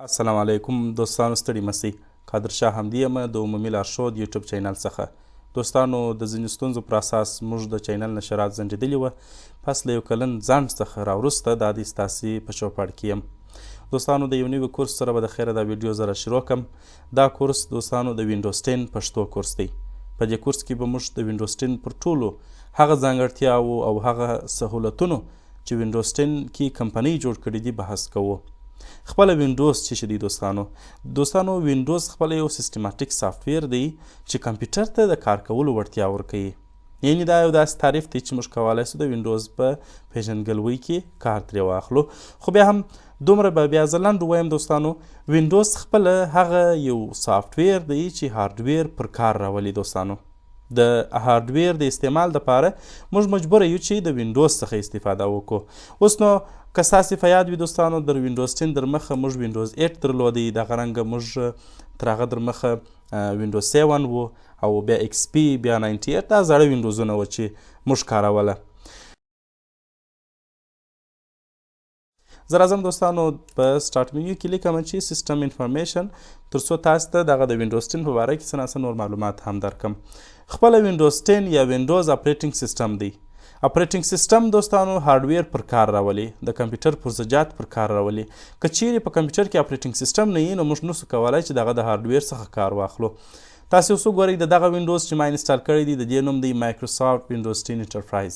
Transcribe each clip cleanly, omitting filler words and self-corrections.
السلام علیکم دوستانو، ستړي مسئ. قادر شاه همدي یم د عمومي لارښود یوټیوب چینل څخه. دوستانو، د ځینې ستونزو پر اساس موږ د چینل نشرات ځنډېدلي وه. پس له یو کلن ځنډ څخه راوروسته دا د ستاسې په چوپړ کې یم. دوستانو، د یو نوي کورس سره به د خیره دا ویډیو زه شروع کړم. دا کورس دوستانو د وینډوز 10 پښتو کورس دی. په دې کورس کې به موږ د وینډوز 10 پر ټولو هغه ځانګړتیاوو او هغه سهولتونو چې وینډوز 10 کې کمپنۍ جوړ کړي دي بحث کوو. خپله وینډوز څه دی دوستانو وینډوز خپله یو سیستماتیک سافټویر دی چې کمپیوټر ته د کار کولو وړتیا ورکوي. یعنې دا یو داسې تعریف دی چې موږ کولی شو د وینډوز په پیژندګلوۍ کې کار ترې واخلو. خو بیا هم دومره به بیا زه لنډ ووایم دوستانو، وینډوز خپله هغه یو سافټویر دی چې هارډویر پر کار راولي. دوستانو، د هارډویر د استعمال دپاره موږ مجبوره یو چې د وینډوز څخه استفاده وکړو. اوس نو که ستاسې په یاد وي دوستانو، د وینډوز 10 در مخه موږ وینډوز 8 درلودی، دغه رنګه موږ تر هغه در مخه وینډوز 7 و او بیا ایکس پی، بیا 98. دا زاړه وینډوزونه وه چې موږ کاروله. زه راځم دوستانو په سټارټ منیو کې لیکم چې سیسټم انفارمیشن، تر څو تاسو ته دغه د وینډوز 10 په باره کې څه ناڅه نور معلومات هم درکم. خپله وینډوز 10 یا وینډوز اپریټینګ سیسټم دی. اپریټینګ سیسټم دوستانو هارډویر پر کار راولي، د کمپیوټر پرزجات پر کار راولي. که چیرې په کمپیوټر کې اپریټینګ سیسټم نه وي نو موږ نسو کولی چې دغه د هارډویر څخه کار واخلو. تاسې اوس وګورئ د دغه وینډوز چې ما انسټال کړی دی، د دې نوم دی مایکروسافټ وینډوز 10 انټرپرایز.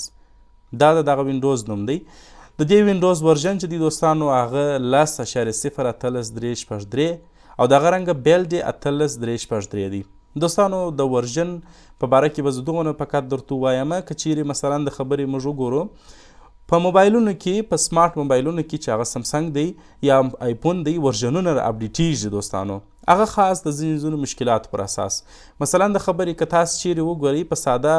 دا د دغه وینډوز نوم دی. د دې وینډوز ورژن چې دی دوستانو هغه 10.0.363 او دغه رنګه بیلډ یې 18.363 دی. دوستانو، د ورژن په باره کې به زه دغونه فقط درته ووایم. که چیرې مثلا د خبرې موږ وګورو په موبایلونو کې، په سمارټ موبایلونو کې چې هغه سمسنګ دی یا آیفون دی، ورژنونه اپډیټیږي دوستانو. هغه خاص د ځینو مشکلاتو پر اساس. مثلا د خبرې که تاسو چیرې وګورئ په ساده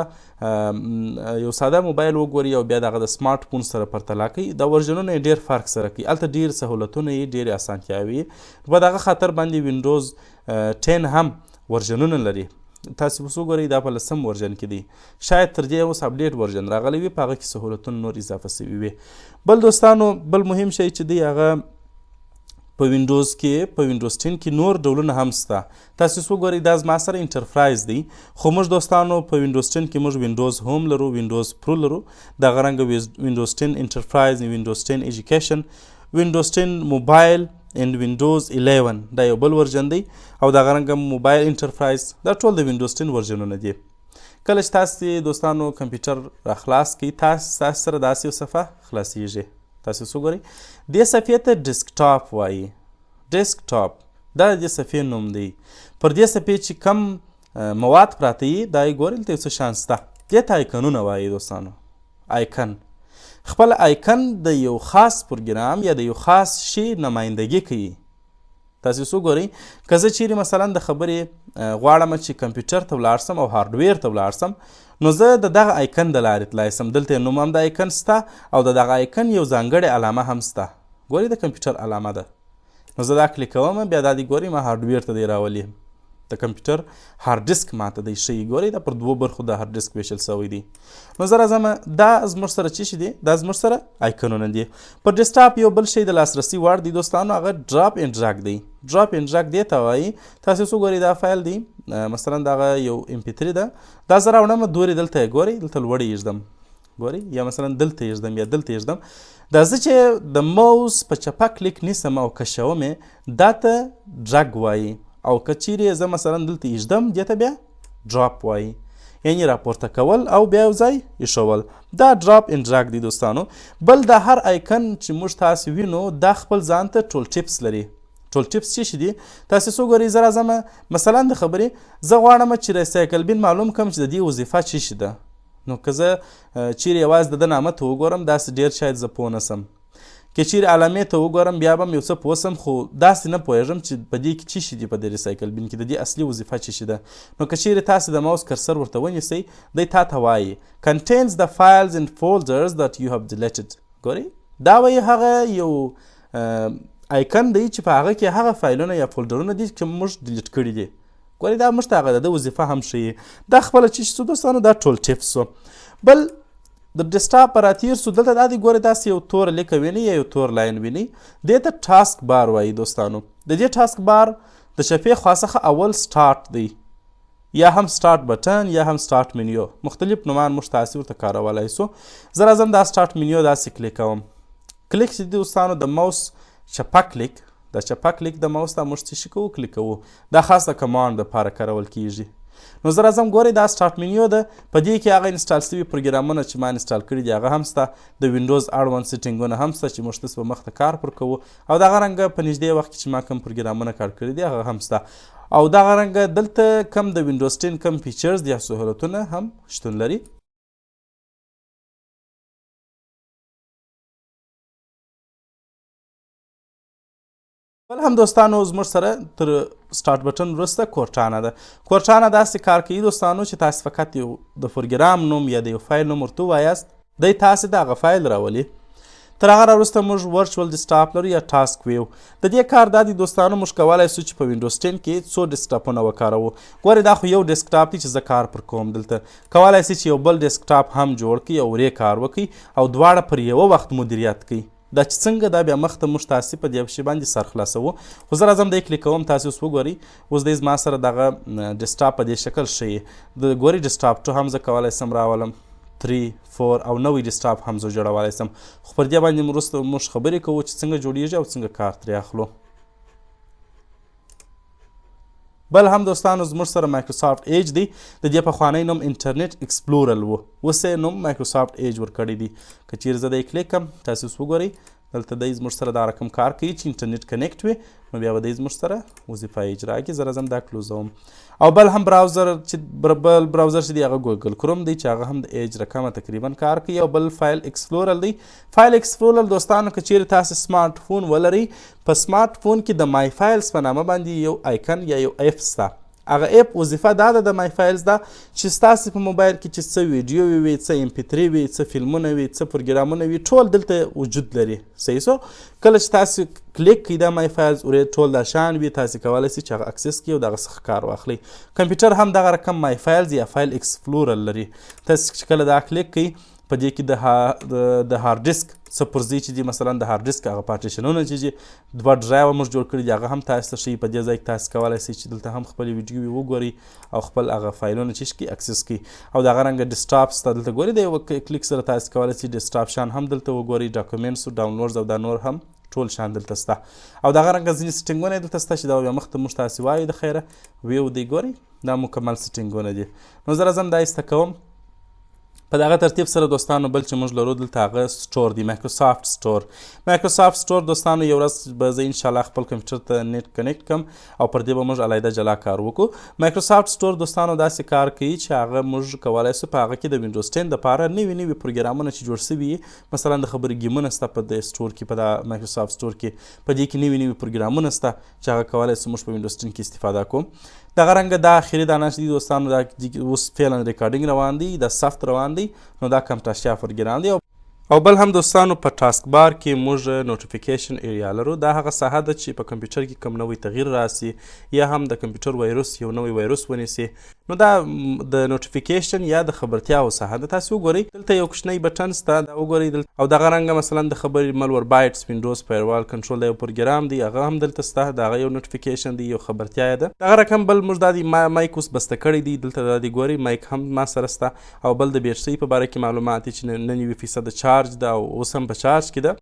یو ساده موبایل وګورئ او بیا دغه د سمارټ فون سره پرتله کوئ، دا ورژنونه یې ډېر فرق سره کوي. هلته ډېر سهولتونه یې، ډېرې اسانتیاوې. په دغه خاطر باندې وینډوز 10 هم ورژنونه لري. تاسو اوس وګورئ دا په 10م ورژن کې دی. شاید تر دې اوس اپډیټ ورژن راغلی وي، په هغه کې سهولتونه نور اضافه سوي وي. بل دوستانو، بل مهم شی چې دی هغه په وینډوز کې، په وینډوز 10 کې نور ډولونه هم شته. تاسو اوس وګورئ دا زما سره انټرپرایز دی، خو موږ دوستانو په وینډوز 10 کې موږ وینډوز هوم لرو، وینډوز پرو لرو، دغه رنګه وینډوز 10 انټرپرایز، وینډوز 10 ایجوکیشن، وینډوز 10 موبایل and Windows 11 دا یو بل ورژن دی، او دغه رنګه موبایل انټرپرایز. دا ټول د وینډوز 10 ورژنونه دي. کله چې تاسو دوستانو کمپیوټر را خلاص کړئ، تاسو سره داسې یو صفحه خلاصیږي. تاسو اوس وګورئ دې صفحې ته ډیسکټاپ وایي. ډیسکټاپ دا د دې صفحې نوم دی. پر دې صفحې چې کم مواد پراته وي دا یې ګورئ، دلته یو څه شیان شته، دې ته آیکنونه وایي دوستانو. آیکن خپل آیکن د یو خاص پروګرام یا د یو خاص شي نمایندګي کوي. تاسو اوس وګورئ که زه چیرې مثلا د خبرې غواړم چې کمپیوټر ته ولاړ سم او هارډویر ته ولاړ سم، نو زه د دغه آیکن د لارې تللی سم. دلته یې نوم هم د آیکن شته او د دغه آیکن یو ځانګړې علامه هم شته. ګورئ د کمپیوټر علامه ده. نو زه دا کلیک کوم، بیا دا دی ګورئ ما هارډویر ته دی راولي. د کمپیوټر هارډ ډیسک ماته دی ښیي. ګورئ دا پر 2 برخو د هارډ ډیسک ویشل سوی دی. نو زه راځم، دا زموږ سره څه شي دی؟ دا زموږ سره آیکنونه دي. پر ډیسکټاپ یو بل شی د لاسرسي وړ دی دوستانو، هغه ډراپ اینډ ډراګ دی. ډراپ اینډ ډراګ دې ته وایي. تاسو اوس وګورئ دا فایل دی، مثلا دغه یو MP3 ده. دا زه راوړم، دورې دلته یې ګورئ، دلته لوړې یږدم، ګورئ، یا مثلا دلته یږدم یا دلته یږدم. دا زه چې د موس په چپه کلیک نیسم او کشوم یې، دا ته ډراګ وایي. او که چیرې زه مثلا دلته ایږدم، دې ته بیا ډراپ وایي، یعنې راپورته کول او بیا یو ځای ایښول. دا ډراپ اینډ ډراګ دی دوستانو. بل د هر آیکن چې موږ تاسو وینو دا خپل ځان ته ټول ټیپس لري. ټول ټیپس څه شي دي؟ تاسو وګورئ زه راځم مثلا د خبرې زه غواړم چې ریسایکل بین معلوم کړم چې د دې وظیفه څه شي ده. نو که زه چیرې یوازې د ده نامه ته وګورم، داسې ډېر شاید زه پوه نه سم. که چیرې علامې ته وګورم بیا به م یو څه پوه سم، خو داسې نه پوهېږم چې په دې کې څه شي دي، په دې ریسایکل بین کې د دې اصلي وظیفه څه شي ده. نو که چیرې تاسې د ماوس کرسر ورته ونیسئ، دی تا ته وایي contains the files and folders that you have deleted. ګورئ دا وایي هغه یو آیکن دی چې په هغه کې هغه فایلونه یا فولډرونه دي چې موږ ډیلیټ کړي دي. ګورئ دا موږ ته هغه د وظیفه هم ښیي. دا خپله چې شو دوستانو دا ټول ټیپس شو. بل د ډیسکټاپ راتیر سو، دلته دا دی ګورئ داسې یو تور لیکه وینئ یا یو تور لاین وینئ، دې ته ټاسک بار وایي دوستانو. د دې ټاسک بار د چپې خوا څخه اول سټارټ دی یا هم سټارټ بټن یا هم سټارټ منیو، مختلف نومان موږ تاسې ورته کارولی سو. زه راځم دا سټارټ منیو داسې کلیک کوم. کلیک چې د دوستانو د موس چپه کلیک، د چپه کلیک د موس ته موږ څه شي کوو؟ کلیک کوو. دا خاص د کمانډ دپاره کارول کیږي. نو زه راځم ګورئ دا سټارټ منیو ده، په دې کې هغه انسټال سوي پروګرامونه چې ما انسټال کړي دي هغه هم شته، د وینډوز اړوند سیټینګونه هم شته چې موږ تاسو په مخ ته کار پر کوو، او دغه رنګه په نږدې وخت کې چې ما کوم پروګرامونه کار کړي دي هغه هم شته، او دغه رنګه دلته کم د وینډوز 10 کم فیچرز یا سهولتونه هم شتون لري. بل هم دوستانو زموږ سره تر سټارټ بټن وروسته کورټانا ده. کورټانا داسې کار کوي دوستانو چې تاسې فقط یو د پروګرام نوم یا د یو فایل نوم ورته ووایاست، دی تاسې د هغه فایل راولي. تر هغه وروسته موږ ورچوال ډیسکټاپ لرو یا ټاسک ویو. د دې کار دا دی دوستانو موږ کولی سو چې په وینډوز 10 کې څو ډیسکټاپونه وکاروو. ګورئ دا خو یو ډیسکټاپ دی چې زه کار پر کوم. دلته کولی سي چې یو بل ډیسکټاپ هم جوړ کړي او ورې کار وکړي او دواړه پر یوه وخت مدیریت کوي. دا چې څنګه دا بیا مخته موږ تاسې په دې شي باندې سر خلاصوو. خو زه راځم دی کلیک کوم، تاسې اوس وګورئ اوس دی زما سره دغه ډیسکټاپ په دې شکل ښیي. د ګورئ ډیسکټاپ 2 هم زه کولی سم راولم، 3 4 او نوی ډیسکټاپ هم زه جوړولی سم. خو پر دې باندې وروسته موږ خبرې کوو چې څنګه جوړیږي او څنګه کار ترې اخلو. بل هم دوستانو زموږ سره مایکروسافټ ایج دی. د دې پخوانی نوم انټرنیټ ایکسپلورل و، اوس یې نوم مایکروسافټ ایج ورکړی دی. که چیرې زه دی کلیک کړم تاسې اوس وګورئ دلته دی زموږ سره دا رقم کار کوي چې انټرنیټ کنیکټ وي، نو بیا به دی زموږ سره وظیفه اجرا کړي. زه راځم دا کلوزوم. او بل هم براوزر چې بل براوزر چې دی هغه ګوګل کروم دی چې هغه هم د ایج رقمه تقریبا کار کوي. او بل فایل ایکسپلورل دی. فایل ایکسپلورل دوستانو که چیرې تاسې سمارټ فون ولرئ، په سمارټ فون کې د مای فایلز په نامه باندې یو آیکن یا یو ایپ شته. هغه ایپ وظیفه دا ده د مای فایلز ده چې ستاسې په موبایل کې چې څه ویډیو وي، څه MP3 وي، څه فلمونه وي، څه پروګرامونه وي، ټول دلته وجود لري. صحیح سو؟ کله چې تاسې کلیک کړئ دا مای فایلز ورې ټول دا شان وي، تاسې کولی سئ چې هغه اکسس کړئ او د هغه څخه کار واخلئ. کمپیوټر هم دغه رقم مای فایلز یا فایل ایکسپلورر لري. تاسې چې کله دا کلیک کړئ په دې کې د هارد ډیسک څه پرځای چې دي، مثلا د هارد ډیسک هغه پارټیشنونه چې دي 2 ډرایوه موږ جوړ کړي دي هغه هم تاسې ته ښیي. په دې ځای کې تاسې کولی سئ چې دلته هم خپلې ویډیوې وګورئ او خپل هغه فایلونه چې کړي اکسس کړي. او دغه رنګه ډیسکټاپ شته دلته ګورئ د یوه کلیک سره تاسې کولی سئ ډیسکټاپ شان هم دلته وګورئ، ډاکومنټس او ډاونلوډز او دا نور هم ټول شان دلته شته. او دغه رنګه ځینې سیټینګونه یې دلته شته چې دا بیا مخته موږ تاسې وایو د خیره ویو دی. ګورئ دا مکمل سیټینګونه دي. نو زه راځم دا ایسته کوم. په دغه ترتیب سره دوستانو بل چې موږ لرو دلته هغه سټور دی، مایکروسافټ سټور. مایکروسافټ سټور دوستانو یو ورځ به زه انشاءالله خپل کمپیوټر ته نیټ کنیکټ کړم او پر دې به موږ علیحده جلا کار وکړو. مایکروسافټ سټور دوستانو داسې کار کوي چې هغه موږ کولی سو په هغه کې د وینډوز 10 دپاره نوي پروګرامونه چې جوړ سوي وي، مثلا د خبرې ګیمونه شته په دې سټور کې، په دا مایکروسافټ سټور کې په دې کې نوي پروګرامونه شته چې هغه کولی سو موږ په وینډوز 10 کې استفاده کوو. دغه رنګه دا اخري دانه چې دي دوستانو دا اوس فعلا ریکارډینګ روان دی، دا سافت روان دی، نو دا کمپټاشیا پروګرام دی. او بل هم دوستانو په ټاسک بار کې موږ نوټیفیکیشن ایریا لرو. دا هغه ساحه ده چې په کمپیوټر کې کوم نوی تغییر راسي یا هم د کمپیوټر وایروس یو نوی وایروس ونیسي، نو دا د نوټیفیکیشن یا د خبرتیاو ساحه ده. تاسې وګورئ دلته یو کوچنی بټن شته، دا وګورئ دلته. او دغه رنګه مثلا د خبرې ملور بایټس وینډوز فایروال کنټرول یو پروګرام دی، هغه هم دلته شته، د هغه یو نوټیفیکیشن دی، یو خبرتیا ده. دغه رقم بل موږ دا دی مایک اوس بسته کړی دی، دلته دا دی ګورئ مایک هم ما سره شته. او بل د بیټرۍ په باره کې معلومات چې 99% چارج ده او اوس هم په چارج کې ده.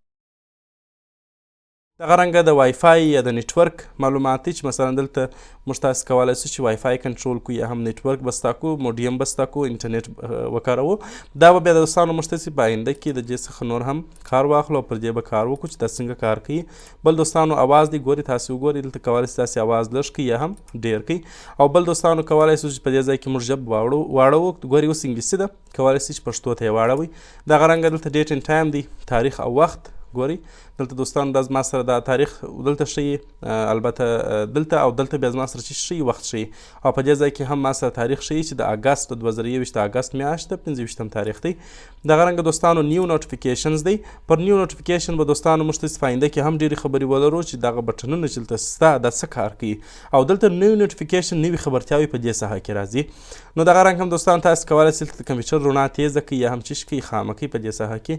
دغه رنګه د وای فای یا د نیټورک معلومات دي چې مثلا دلته موږ تاسې کولی سو چې وای فای کنټرول کړو یا هم نیټورک به ستا کړو، موډیم به ستا کړو، انټرنیټ وکاروو. دا به بیا د دوستانو موږ تاسې په آینده کې د دې څخه نور هم کار واخلو او پر دې به کار وکړو چې دا څنګه کار کوي. بل دوستانو اواز دی، ګورئ تاسې وګورئ دلته کولی سئ تاسې اواز لږ کړئ یا هم ډېر کړئ. او بل دوستانو کولی سو چې په دې ځای کې موږ ژبه واړوو. ګورئ اوس انګلیسي ده، کولی سئ چې پښتو ته یې واړوئ. دغه رنګه دلته ډیټ اینډ ټایم دی، تاریخ او وخت. ګورئ دلته دوستانو دا زما سره دا تاریخ دلته ښیي، البته دلته او دلته بیا زما سره چې ښیي وخت ښیي. او په دې ځای کې هم ما سره تاریخ ښیي چې د اګست 2021 د اګست میاشت 25 تاریخ دی. دغه رنګه دوستانو نیو نوټیفیکیشنز دی. پر نیو نوټیفیکیشن به دوستانو موږ تاسې په آینده کې هم ډېرې خبرې ولرو چې دغه بټنونه چې دلته شته دا څه کار کوي، او دلته نوي نوټیفیکیشن نوي خبرتیاوې په دې ساحه کې راځي. نو دغه رنګ هم دوستانو تاسې کولی سئ د کمپیوټر رڼا تیزه کړئ یا هم چې کړئ خامه کړئ په دې ساحه کې.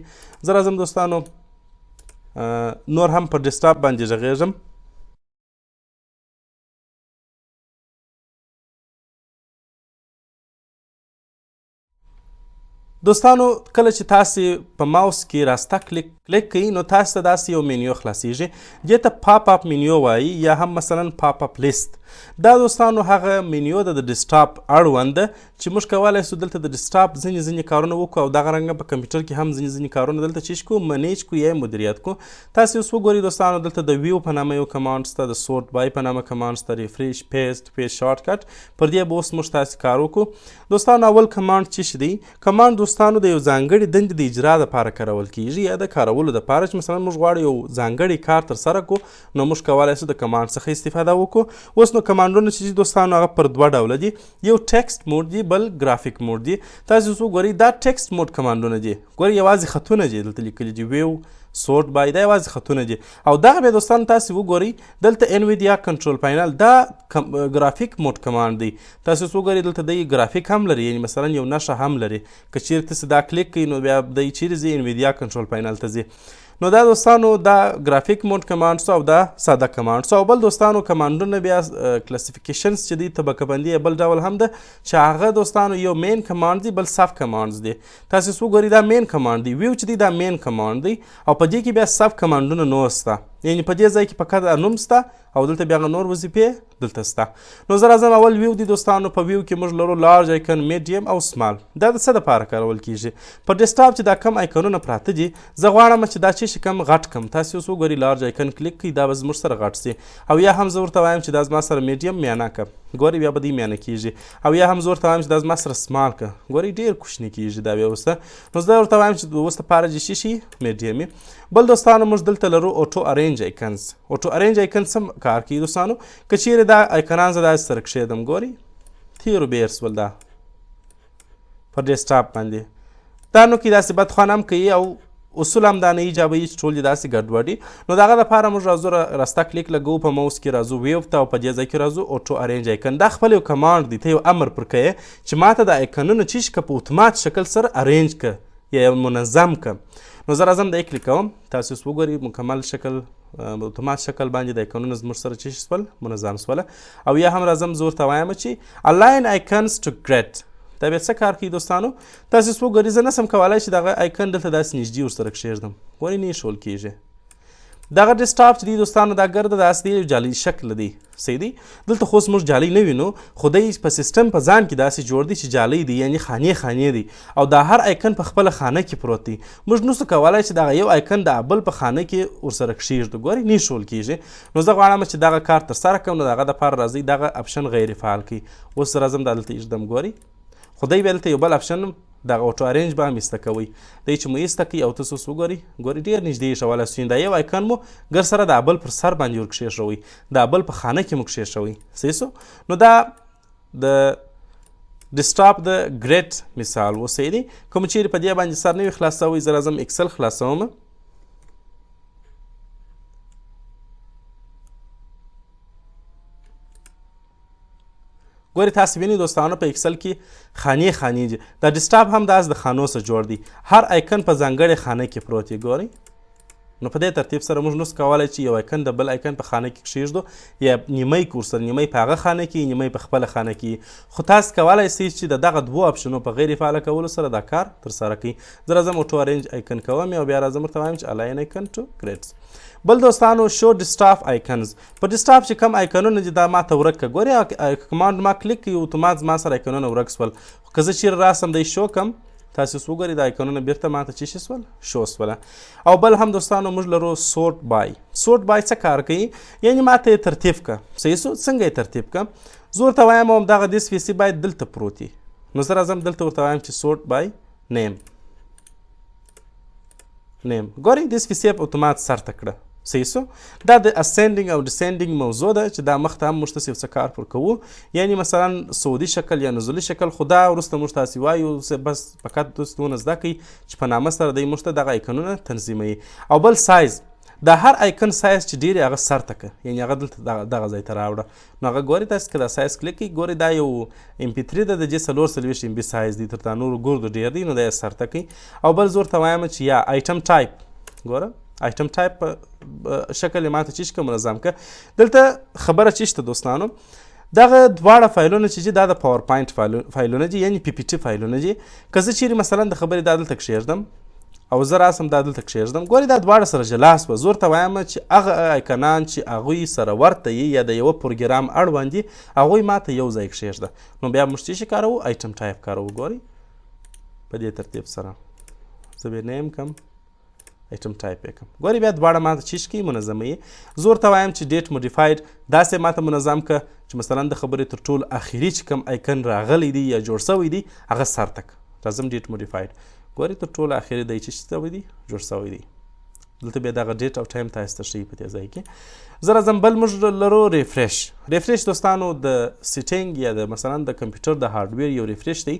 زه راځم دوستانو نور هم په ډیسکټاپ باندې غږیږم. دوستانو کله چې تاسې په ماوس کې راسته کلیک کوئ نو تاسو ته داسې یو منیو خلاصیږي دې ته پاپ اپ منیو وایي یا هم مثلا پاپ اپ لیست. دا دوستانو هغه منیو ده د ډیسکټاپ اړوند ده چې موږ کولی سو دلته د ډیسکټاپ ځینې کارونه وکړو او دغه رنګه په کمپیوټر کې هم ځینې کارونه دلته چیش کو منیج کو یا مدیریت کو. تاسو اوس وګورئ دوستانو دلته د ویو په نامه یو کمانډ شته، د سورت بای په نامه کمانډ شته، ریفریش پیسټ شارټ کټ پر دې به اوس موږ تاسې کار وکړو. دوستانو اول کمانډ چی دی؟ کمانډ دوستانو د یو ځانګړي دندې د اجرا لپاره کارول کیږي یا د کارولو لپاره چې مثلا موږ غواړو یو ځانګړی کار ترسره کړو نو موږ کولی سو د کمانډ څخه استفاده وکړو. اوس نو کمانډونه چې دوستانو هغه پر دوه ډوله دي، یو ټیکسټ موډ دی بل ګرافیک موډ دی. تاسو اوس وګورئ دا ټیکسټ موډ کمانډونه دي، ګورئ یوازې خطونه دي دلته لیکلي دي، ویو سورت بای دا یوازې خطونه دي. او دغه بیا دوستانو تاسې وګورئ دلته انویډیا کنټرول پینل دا ګرافیک موډ کمانډ دی. تاسو اوس وګورئ دلته دی ګرافیک هم لري، یعنې مثلا یو نښه هم لري. که چیرې تاسې دا کلیک کوئ نو بیا دی چیرې ځي انویډیا کنټرول پینل ته ځي. نو دا دوستانو دا ګرافیک موډ کمانډ سو او دا ساده کمانډ سو. او بل دوستانو کمانډونه بیا کلاسیفیکیشنز چې دی طبقه بندي بل ډول هم ده چې هغه دوستانو یو مین کمانډ دی بل سب کمانډز دی. تاسو اوس وګورئ دا مین کمانډ دی، ویو چې دی دا مین کمانډ دی او په دې کې بیا سب کمانډونه نور سته، یعنی په دې ځای کې فقط نوم سته او دلته بیا نور وظیفې دلته سته. نو زه راځم اول ویو دی دوستانو. په ویو کې موږ لرو لارج آیکن، میډیم او سمال. دا د څه دپاره کارول کیږي؟ په ډیسکټاپ چې دا کم آیکنونه پراته دي زه غواړم چې دا چې کم غټ کم. تاسو اوس وګورئ لارج آیکن کلیک کړئ دا به زموږ سره غټ سي. او یا هم زه ورته وایم چې دا زما سره میډیم میانه که، ګورئ بیا به دی میانه کیږي. او یا هم زه ورته وایم چې دا زما سره سمال که، ګورئ ډېر کوچني کیږي دا بیا وروسته. نو زه ورته وایم چې اوس دپاره چې شي میډیم. بل دوستانو موږ دلته لرو اوټو ارینج آیکنز. اوټو ارینج آیکن څه کار کوي دوستانو؟ که چیرې دا آیکنان زه داسې سره کښېږدم، ګورئ تیرو بیر سول دا پر ډیسکټاپ باندې. دا نو کې داسې بدخوان هم کوي او اصول هم دا نه ایجابوي چې ټول دې داسې ګډوډي. نو د هغه دپاره موږ راځو راسته کلیک لګوو په موس کې، راځو ویو ته او په دې ځای کې راځو اوټو ارینج آیکن. دا خپل یو کمانډ دی، ته یو امر پر کوې چې ماته د آیکنونو چې که په اتومات شکل سره ارینج که یا منظم که. نو زه راځم د کلیک کوم. تاسو اوس وګورئ مکمل شکل اتومات شکل باندې د آیکنونو زموږ سره چې سول منظم سوله. او یا هم راځم زه ورته وایم چې الاین آیکنز ټو ګریډ. دا بیا څه کار کوي دوستانو؟ تاسو اوس وګورئ زه نسم کولی چې دغه آیکن دلته داسې نږدې ورسره کښېږدم، ګورئ نه ایښول کېږي. دغه ډیسکټاپ چې دی دوستانو دا ګرده داسې دی یو جعلي شکل دی، صحیح دی. دلته خو اوس موږ جعلي نه وینو خو دی په سیسټم په ځان کې داسې جوړ دی چې جعلي دی، یعنې خانې دی او دا هر آیکن په خپله خانه کې پروت دی. موږ نسو کولی چې دغه یو آیکن د بل په خانه کې ورسره کښېږدو، ګورئ نه ایښول کېږي. نو زه غواړم چې دغه کار ترسره کړم نو د هغه دپاره راځئ دغه اپشن غیر فعال کړئ. اوس راځم دا دلته ایږدم، ګورئ خو دی بیا دلته یو بل اپشن دغه اوټو ارینج به هم ایسته کوئ. دی چې مو ایسته کوئ او تاسو اوس وګورئ، ګورئ ډېر نږدې ایښولی سو. دا یو آیکن مو ګر سره د بل پر سر باندې ور کښېښوئ، د بل په خانه کې مو کښېښوئ، صحیح سو. نو دا د ډیسکټاپ د ګریډ مثال و، صحیح دی. کوم چیرې په دې باندې سر نه وي خلاصوئ، زه راځم اکسل خلاصوم. ګورئ تاسو وینئ دوستانو په اکسل کې خانې دي. دا ډیسکټاپ هم داسې د خانو څخه جوړ دی، هر آیکن په ځانګړې خانه کې پروت دی، ګورئ. نو په دې ترتیب سره موږ نسو کولی چې یو آیکن د بل آیکن په خانه کې کښېږدو یا نیمۍ کړو ورسره، نیمۍ په هغه خانه کې نیمۍ په خپله خانه کې. خو تاسو کولی سئ چې د دغه دوو اپشنو په غیر فعاله کولو سره دا کار ترسره کړئ. زه راځم اوټو ارینج آیکن کوم او بیا راځم ورته وایم چې الاین آیکن ټو ګریډز. بل دوستانو شو ډیسکټاپ آیکنز. په ډیسکټاپ چې کم آیکنونه دي دا ماته ورک کړه، ګورئ کمانډ ما کلیک کړي اتومات زما سره آیکنونه ورک سول. خو که زه چیرې راسم دی شو کم، تاسو اوس وګورئ د آیکنونه بیرته ماته چې شي سول شو سوله. او بل هم دوستانو موږ لرو سورت بای. سورت بای څه کار کوي؟ یعنې ماته یې ترتیب که، صحیح سو. څنګه یې ترتیب که؟ زه ورته وایم همدغه دې سپیسي باید دلته پروت وي. نو زه راځم دلته ورته وایم چې سورت بای نیم. ګورئ دې سپیسي په اتومات سر ته کړه، صحیح سو. دا د اسندینګ او ډسندینګ موضوع ده چې دا مخته هم موږ تاسې یو څه کار پر کوو، یعنې مثلا صعودي شکل یا نزولي شکل. خو دا وروسته موږ تاسې وایو بس فقط تاسو دونه زده کړئ چې په نامه سره دی موږ ته دغه آیکنونه تنظیموي. او بل سایز، دا هر آیکن سایز چې ډېر هغه سر ته که، یعنې هغه دلته دغه ځای ته راوړه. نو هغه ګورئ تاسې که دا سایز کلیک کړئ، ګورئ دا یو MP3 ده د J 440 MB سایز دی، تر دا نورو ګردو ډېر دی. نو دا یې سر ته کړئ. او بل زه ورته وایم چې یا آیټم ټایپ، ګوره آیټم ټایپ په شکل یې ماته چې منظم که. دلته خبره چې شته دوستانو، دغه دواړه فایلونه چې دي دا د پاور پوینټ فایلونه دي، یعنې پی پی ټي فایلونه دي. که زه چیرې مثلا د خبرې دا دلته کښېږدم او زه راسم دا دلته کښېږدم، ګورې دا دواړه سره جلا سوه. زه ورته وایم چې هغه ایکنان چې هغوی سره ورته یي یا د یوه پروګرام اړوند دي هغوی ما ته یو ځای کښېږده. نو بیا موږ څه شي کاروو؟ ایټم ټایپ کاروو. ګورئ په دې ترتیب سره زه بیا نیم کم ایټم ټایپ یې کړم. ګورئ بیا دواړه ما ته چیش کوي منظموي. زه ورته وایم چې ډیټ موډیفاید داسې ما ته منظم که چې مثلا د خبرې تر ټولو اخري چې کوم ایکن راغلی دی یا جوړ سوی دی هغه سر ته راځم ډیټ موډیفاید. ګورئ تر ټولو اخري دی چې سوی دی جوړ سوی دی. دلته بیا دغه ډیټ او ټایم تاسو ته ښیي په دې ځای کې. زه راځم بل موږ لرو ریفریش. ریفریش دوستانو د سیټینګ یا د مثلا د کمپیوټر د هارډویر یو ریفریش دی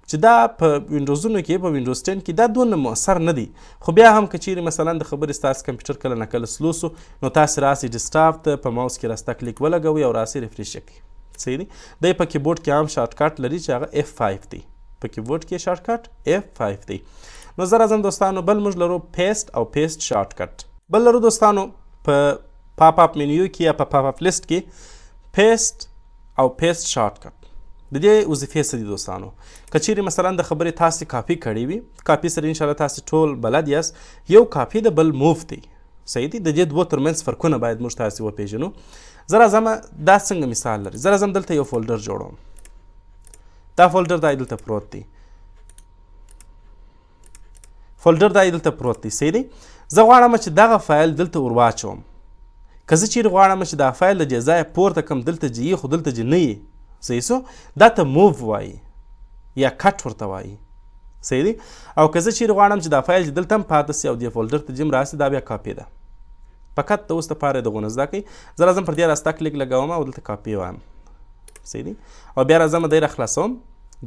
چې دا په وینډوزونو کې په وینډوز 10 کې دا دونه مؤثر نه دی، خو بیا هم که چیرې مثلا د خبرې ستاسو کمپیوټر کله نه کله سلو سو نو تاسې راسئ ډیسکټاپ ته په ماوس کې راسته کلیک ولګوئ او راسئ ریفریش یې کړئ. صحیح دی. دی په کیبورډ کې هم شارټ کټ لري چې هغه F5 دی. په کیبورډ کې شارټ کټ F5 دی. نو زه راځم دوستانو بل موږ لرو پیسټ او پیسټ شارټ کټ. بل لرو دوستانو په پاپ اپ منیو کې یا په پاپ اپ لیست کې پیسټ او پیسټ شارټ کټ. د دې وظیفې څه دي دوستانو؟ که چیرې مثلا د خبرې تاسې کاپي کړې وي، کاپي سره انشاءالله تاسې ټول بلد یاست، یو کاپي د بل موف دی. صحیح دی. د دې دوو ترمنځ فرقونه باید موږ تاسې وپېژنو. زه راځم دا څنګه مثال لري. زه راځم دلته یو فولډر جوړوم. دا فولډر دا دلته پروت دی. فولډر دا دلته پروت دی. صحیح دی. زه غواړم چې دغه فایل دلته ور واچوم. که زه چیرې غواړم چې دا فایل د دې ځایه پورته کړم دلته چې یي خو دلته چې نه یي، صحیح سو، دا ته موو وایي یا کټ ورته وایي. صحیح دی. او که زه چیرې غواړم چې دا فایل چې دلته هم پاتې سي او دې فولډر ته جم راسي دا بیا کاپي ده. فقط د اوس دپاره دغونه زده کوئ. زه راځم پر دې راسته کلیک لګوم او دلته کاپي وایم. صحیح دی. او بیا راځم دی راخلاصوم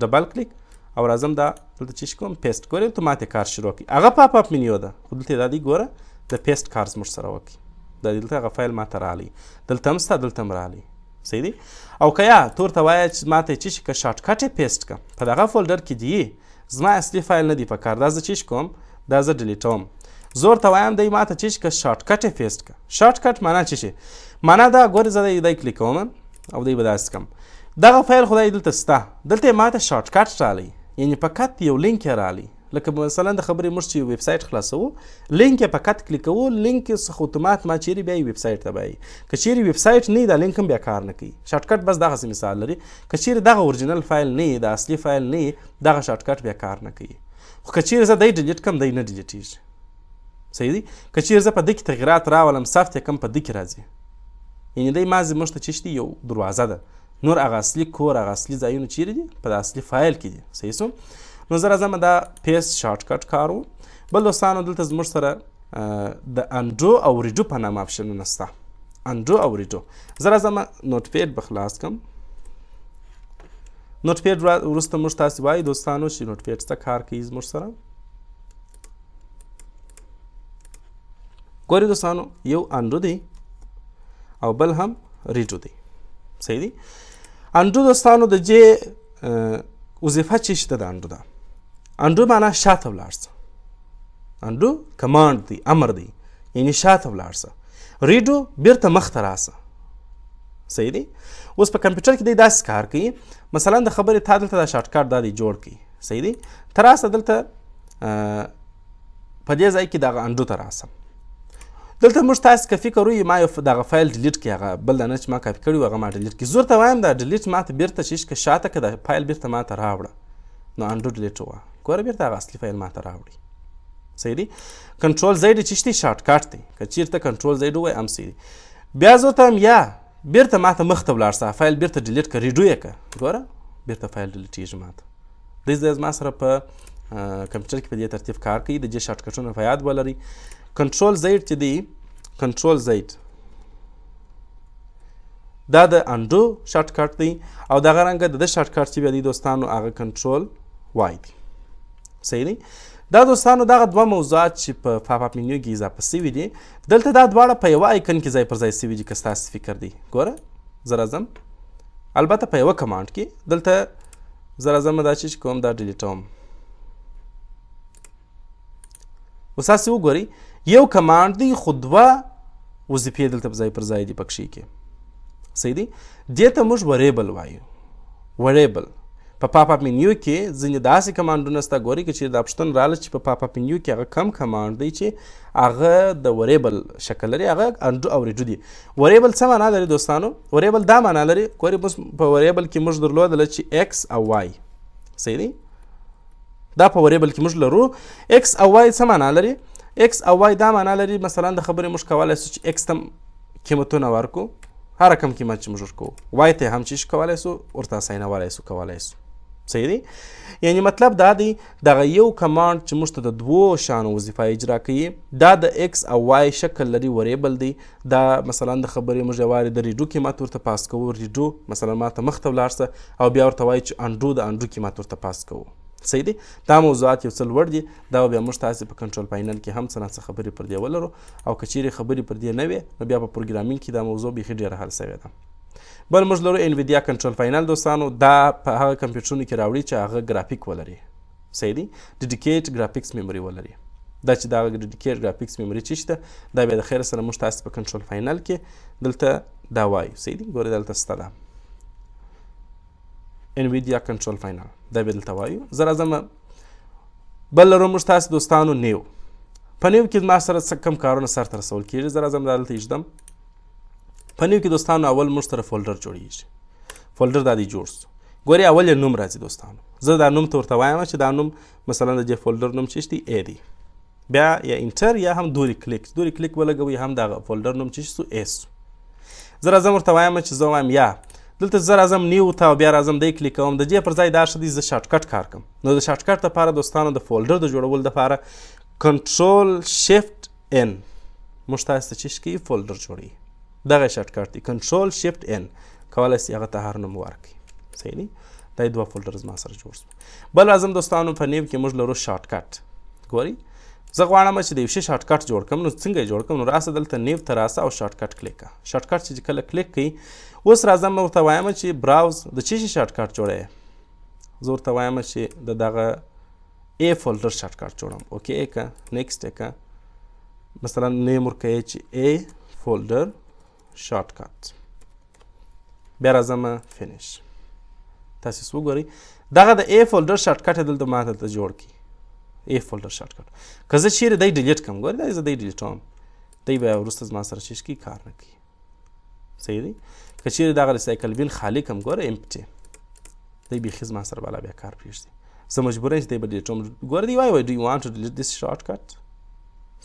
ډبل کلیک او راځم دا دلته چې کوم پیسټ. ګورئ ته ماته کار شروع کړي. هغه پاپ اپ منیو ده خو دلته دا دی ګوره د پیسټ کار زموږ سره وکړي. دا دلته هغه فایل ماته راغلی، دلته هم سته دلته هم راغلی. صحیح دی. او که یا تو ورته وایه چې ماته یې چې که شارټ کټ یې پیسټ کړم په دغه فولډر کې دي، زما اصلي فایل نه دی په کار، دا زه چې کوم دا زه ډیلیټوم. زه ورته وایم دی ماته چې که شارټ کټ یې پیسټ کړه. شارټ کټ معنا څه شي؟ معنا دا ګورې زه دی کلیک کوم او دی به داسې کړم. دغه فایل خو دی دلته سته، دلته یې ماته شارټ کټ راغلی، یعنې فقط یو لینک یې راغلی. لکه مثلا د خبرې موږ چې ویب سایټ خلاصوو لینک یې فقط کلیک کوو، لینک څخه اتومات ما چیرې بیا ویب سایټ ته بیایي. که چیرې ویب سایټ نه وي دا لینک هم بیا کار نه کوي. شارټ کټ بس دغسې مثال لري. که چیرې دغه اورجینل فایل نه وي، د اصلي فایل نه وي، دغه شارټ کټ بیا کار نه کوي. خو که چیرې زه دی ډیلیټ کړم دی نه ډیلیټېږي. صحیح دی. که چیرې زه په ده کې تغیرات راولم ثبت یې کړم په ده کې راځي. یعنې دی مازې موږ ته چې دی یو دروازه ده. نور هغه اصلي کور هغه اصلي ځایونه چیرې دي؟ په د اصلي فایل کې دي. صحیح سو. نو زه راځم دا پیسټ شارټ کټ کارو. بل دوستانو دلته زموږ سره د انډو او ریډو په نامه اپشنونه شته. انډو او ریډو. زه راځم نوټ پیډ به خلاص کړم. نوټ پیډ وروسته موږ تاسې وایي دوستانو چې نوټ پیډ څه کار کوي زموږ سره. ګورئ دوستانو یو انډو دی او بل هم ریډو دی. صحیح دی. انډو دوستانو د دې وظیفه چې شته د انډو ده. انډو معنا شاته ولاړ شه. انډو کمانډ دی، امر دی، یعنې شاته ولاړ شه. ریډو بیرته مخته راشه. صحیح دی. اوس په کمپیوټر کې دی داسې کار کوي. مثلا د خبرې تا دلته دا شارټ کټ دا دی جوړ کړي. صحیح دی. ته راسه دلته په دې ځای کې دغه انډو ته راسه. دلته موږ تاسې که فکر وي ما یو دغه فایل ډیلیټ کړي، هغه بل دانه چې ما کاپي کړي هغه ما ډیلیټ کړي. زه ورته وایم دا ډیلیټ ماته بیرته چې که شاته که د فایل بیرته ماته راوړه. نو انډو ډیلیټ ووه. ګوره بیرته هغه اصلي فایل ماته راوړي. صحیح دی. کنټرول زیډ چې دی شارټ کټ دی. که چیرته کنټرول زیډ ووایي هم صحیح دی. بیا زه ورته وایم یا بیرته ماته مخته ولاړ شه، فایل بیرته ډیلیټ کړه، ریډو یې کړه. ګوره بیرته فایل ډیلیټېږي ماته. دی زما سره په کمپیوټر کې په دې ترتیب کار کوي. د دې شارټ کټونه په یاد ولرئ. کنټرول زیډ چې دی کنټرول زیډ دا د انډو شارټ کټ دی او دغه رنګه د شارټ کټ چې بیا دی دوستانو هغه کنټرول وای دی. صحیح دی. دا دوستانو دغه دوه موضوعات چې په پاپ اپ منیو کې اضافه سوي دي دلته دا دواړه په یوه ایکن کې ځای پر ځای سوي دي. که ستاسې فکر دی ګوره زه راځم البته په یوه کمانډ کې دلته زه راځم دا چې کوم دا ډیلیټوم. اوس تاسې وګورئ یو کمانډ دی خو دوه وظیفې دلته ځای پر ځای دي پکښې کې. صحیح دی. دې ته موږ وریبل وایو. وریبل په پاپ اپ منیو کې ځینې داسې کمانډونه شته ګورئ که چیرې دا پوښتنه راغله چې په پاپ اپ منیو کې هغه کم کمانډ دی چې هغه د وریبل شکل لري هغه انډو او ریډو دي. وریبل څه معنا لري دوستانو؟ وریبل دا معنا لري ګورئ په وریبل کې موږ درلودله چې ایکس او وای. صحیح دی. دا په وریبل کې موږ لرو. ایکس او وای څه معنا لري؟ ایکس او وای دا معنا لري مثلا د خبرې موږ کولی سو چې ایکس ته قیمتونه ورکو هر کم قیمت چې موږ ورکو وای ته هم چې کولی سو ورته اساینولی سو کولی سو. صحیح دی. یعنی مطلب دا دی دغه یو کمانډ چې موږ ته د دوو شانو وظیفه اجرا کوي دا د ایکس او وای شکل لري وریبل دی. دا مثلا د خبرې موږ یوارې د ریډو قیمت ورته پاس کوو ریډو مثلا ماته مخ ته ولاړ شه او بیا ورته وایي چې انډو د انډو قیمت ورته پاس کوو. صحیح دی. دا موضوعات یو څه لوړ دي دا بیا موږ تاسې په کنټرول پاینل کې هم څه نه څه خبرې پر دې ولرو او که چیرې خبرې پر دې نه وي نو بیا په پروګرامینګ کې دا موضوع بیخي ډېره حل سوې ده. بل موږ لرو انویډیا کنټرول پاینل دوستانو. دا په هغه کمپیوټرونو کې راوړي چې هغه ګرافیک ولري. صحیح دی. ډیډیکیټ ګرافیکس میموري ولري. دا چې دا ډیډیکیټ ګرافیکس میموري چې شته دا بیا د خیر سره موږ تاسې په کنټرول پاینل کې دلته دا وایو. صحیح دی. ګورئ دلته شته ده انویډیا کنټرول پاینل دا بیا دلته وایو. زه راځم بل لرو موږ تاسې دوستانو نیو. په نیو کې ما سره څه کم کارونه سرته رسول کېږي. زه راځم دا دلته ایږدم. په نیو کې دوستانو اول موږ سره فولډر جوړیږي. فولډر دا دی جوړ سو. ګورئ اول یې نوم راځي دوستانو. زه دا نوم ته ورته وایم چې دا نوم مثلا د دې فولډر نوم چې دی ای دی. بیا یا انټر یا هم دوری کلیک ولګوئ هم دغه فولډر نوم چې سو ای سو. زه راځم ورته وایم چې زه وایم یا دلته زه راځم نیو ته او بیا راځم دی کلیک کوم. د دې پر ځای دا ښه دی زه شارټکټ کار کوم. نو د شارټکټ دپاره دوستانو د فولډر د جوړولو دپاره کنټرول شفټ ان موږ تاسې ته چې کوي فولډر جوړوي. دغه شارټکټ دی کنټرول شفټ ان کولی سي هغه ته هر نوم ورکړي. صحیح دی. دا دوه فولډر زما سره جوړ شو. بل راځم دوستانو په نیو کې موږ لرو شارټکټ. ګورئ زه غواړم چې د یو شي شارټکټ جوړ کړم نو څنګه یې جوړ کړم نو راسه دلته نیو ته راسه او شارټکټ کلیک کړه. شارټکټ چې کله کلیک کوي اوس راځم ورته وایم چې براوز د څه شي شارټکټ جوړوې. زه ورته وایم چې د دغه ای فولډر شارټکټ جوړم. اوکې که نیکسټ که مثلا نیم ورکوي چې ای فولډر شارټکټ. بیا راځم فینیش. تاسې وګورئ دغه د ای فولډر شارټکټ یې دلته ماته ته جوړ کړي. ای فولډر شارټکټ که زه چیرې دی ډیلیټ کړم ګورئ دا زه دی ډیلیټوم دی بیا وروسته زما سره چې کوي کار نه کوي. صحیح دی. که چیرې دغه ریسایکل بین خالي کړم ګوره امپټي دی بیخي زما سره بالا بیا کار پرېږدي. زه مجبوره یم چې دی به ډیلیټوم. ګوره دی وایي ډو یو وانټ ټو ډیلیټ دیس شارټکټ.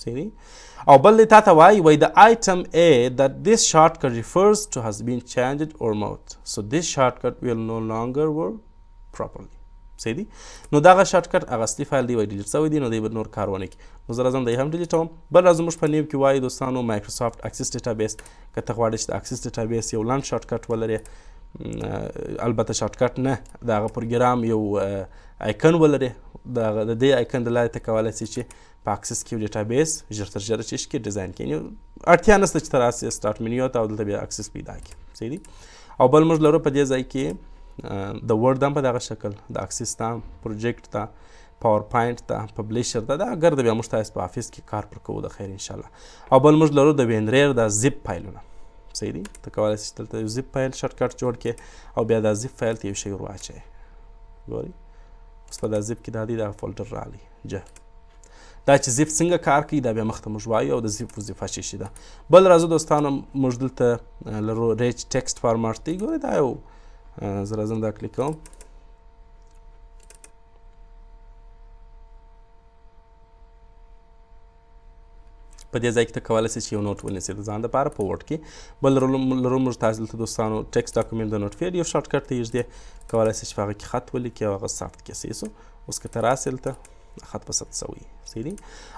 صحیح دی. او بل دی تا ته وایي د آیټم ا that this shortcut refers to has been changed or moved so this shortcut will no longer work properly. صحیح دی. نو دغه شارټکټ هغه اصلي فایل دی وایي ډیلیټ شوی دی نو دی به نور کار ونه کړي. نو زه راځم دی هم ډیلیټوم. بل راځو موږ په نیو کې وایو دوستانو مایکروسافټ اکسس ډیټابیس. که ته غواړې چې د اکسس ډیټابیس یو لنډ شارټکټ ولرې البته شارټکټ نه د هغه پروګرام یو آیکن ولرې د دې آیکن د لارې ته کولی سي چې په اکسس کې یو ډیټابیس ژر تر ژره چې کې ډیزاین کړي. اړتیا نشته چې ته راسې سټارټ منیو ته او دلته بیا اکسس پیدا کړي. صحیح دی. او بل موږ لرو په دې ځای کې د ورډ هم په دغه شکل د اکسس ته پروجیکټ ته پاور پاینټ ته پبلیشر ته دا ګرده بیا موږ تاسې په افیس کې کار پر کوو د خیر انشاءالله. او بل موږ لرو د وینریر د زیپ فایلونه. صحیح دی. ته کولی سي چې دلته یو زیپ فایل شارټکټ جوړ کړې او بیا دا زیپ فایل ته یو شی ور واچوې. ګورئ اوس په دا زیپ کې دا دی دغه فولډر راغلی دا چې زیپ څنګه کار کوي دا بیا مخته موږ وایو او د زیپ وظیفه چې شي ده. بل راځو دوستانو موږ دلته لرو ریچ ټیکسټ فارماټ دی. ګورئ دا یو زه راځم دا کلیک کوم. په دې ځای کې ته کولی سي چې یو نوټ ونیسې د ځان دپاره په ورډ کې. بل لرو موږ تاسې دلته دوستانو ټیکسټ ډاکومنټ د نوټ پیډ یو شارټکټ ته یږدې کولی سي چې په هغه کې خط ولیکي او هغه ثبت کړي. صحیح سو. اوس که ته راسې دلته خط په ثبت سوی. صحیح دی.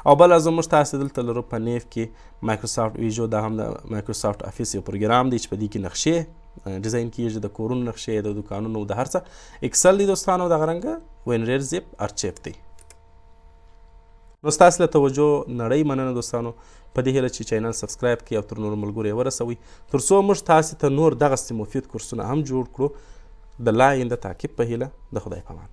او بل راځو موږ تاسې دلته لرو په نیف کې مایکروسافټ ویژو دا هم د مایکروسافټ افیس یو پروګرام دی چې په دې کې نقشې ډیزاین کیږي د کورونو نقشې د دوکانونو د هر څه. ایکسل دی دوستانو دغه رنګه وینریر زیپ ارچیف دی. نو ستاسې له توجه نړۍ مننه دوستانو. په دې هیله چې چینل سبسکرایب کړئ او تر نورو ملګرو یې ورسوئ تر څو موږ تاسې ته نور دغسې مفید کورسونه هم جوړ کړو. د لا آینده تعقیب په هیله د خدای په امان.